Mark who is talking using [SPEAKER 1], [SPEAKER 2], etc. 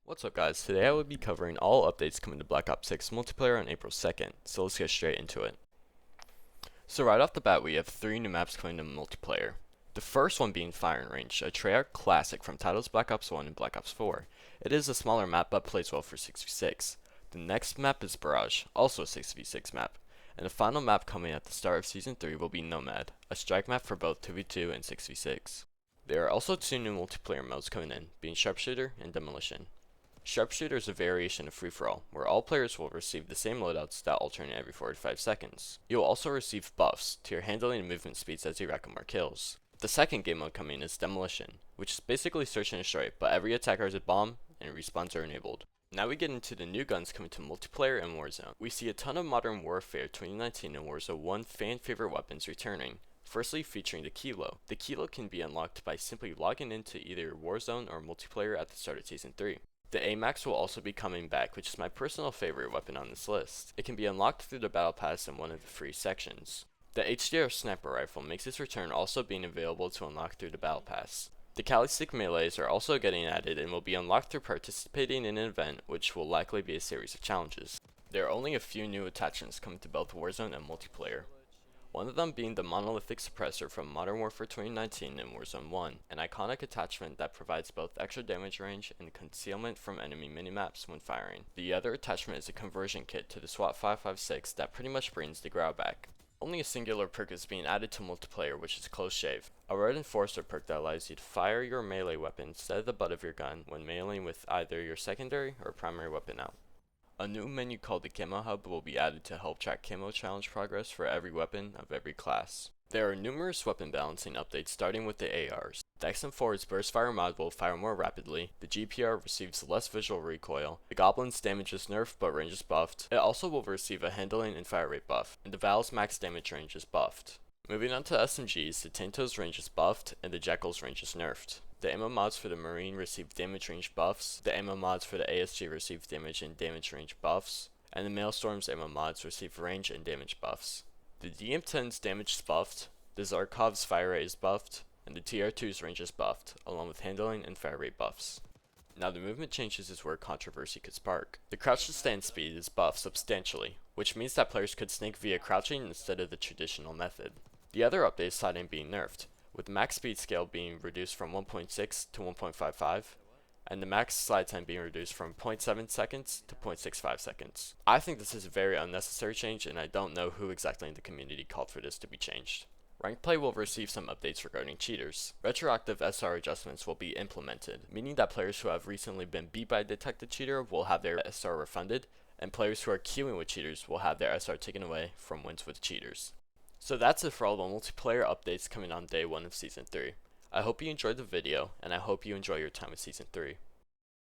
[SPEAKER 1] What's up guys, today I will be covering all updates coming to Black Ops 6 multiplayer on April 2nd, so let's get straight into it. So right off the bat we have 3 new maps coming to multiplayer. The first one being Firing Range, a Treyarch classic from titles Black Ops 1 and Black Ops 4. It is a smaller map but plays well for 6v6. The next map is Barrage, also a 6v6 map. And the final map coming at the start of Season 3 will be Nomad, a strike map for both 2v2 and 6v6. There are also 2 new multiplayer modes coming in, being Sharpshooter and Demolition. Sharpshooter is a variation of free-for-all, where all players will receive the same loadouts that alternate every 4 to 5 seconds. You will also receive buffs to your handling and movement speeds as you rack up more kills. The second game mode coming is Demolition, which is basically search and destroy, but every attacker has a bomb, and respawns are enabled. Now we get into the new guns coming to multiplayer and Warzone. We see a ton of Modern Warfare 2019 and Warzone 1 fan favorite weapons returning. Firstly, featuring the Kilo. The Kilo can be unlocked by simply logging into either Warzone or multiplayer at the start of Season 3. The AMAX will also be coming back, which is my personal favorite weapon on this list. It can be unlocked through the Battle Pass in one of the free sections. The HDR Sniper Rifle makes its return, also being available to unlock through the Battle Pass. The Kali Stick Melees are also getting added and will be unlocked through participating in an event, which will likely be a series of challenges. There are only a few new attachments coming to both Warzone and multiplayer. One of them being the Monolithic Suppressor from Modern Warfare 2019 and Warzone 1, an iconic attachment that provides both extra damage range and concealment from enemy minimaps when firing. The other attachment is a conversion kit to the SWAT 556 that pretty much brings the Grau back. Only a singular perk is being added to multiplayer, which is Close Shave, a Red Enforcer perk that allows you to fire your melee weapon instead of the butt of your gun when meleeing with either your secondary or primary weapon out. A new menu called the Camo Hub will be added to help track camo challenge progress for every weapon of every class. There are numerous weapon balancing updates starting with the ARs. The XM4's Burst Fire mod will fire more rapidly, the GPR receives less visual recoil, the Goblin's damage is nerfed but range is buffed, it also will receive a handling and fire rate buff, and the Val's max damage range is buffed. Moving on to SMGs, the Tinto's range is buffed and the Jekyl's range is nerfed. The ammo mods for the Marine receive damage range buffs, the ammo mods for the ASG receive damage and damage range buffs, and the Maelstром's ammo mods receive range and damage buffs. The DM10's damage is buffed, the Zarkov's fire rate is buffed, and the TR2's range is buffed, along with handling and fire rate buffs. Now the movement changes is where controversy could spark. The crouch to stand speed is buffed substantially, which means that players could snake via crouching instead of the traditional method. The other update is sliding being nerfed, with the max speed scale being reduced from 1.6 to 1.55, and the max slide time being reduced from 0.7 seconds to 0.65 seconds. I think this is a very unnecessary change, and I don't know who exactly in the community called for this to be changed. Ranked play will receive some updates regarding cheaters. Retroactive SR adjustments will be implemented, meaning that players who have recently been beat by a detected cheater will have their SR refunded, and players who are queuing with cheaters will have their SR taken away from wins with cheaters. So that's it for all the multiplayer updates coming on day 1 of Season 3. I hope you enjoyed the video, and I hope you enjoy your time with Season 3.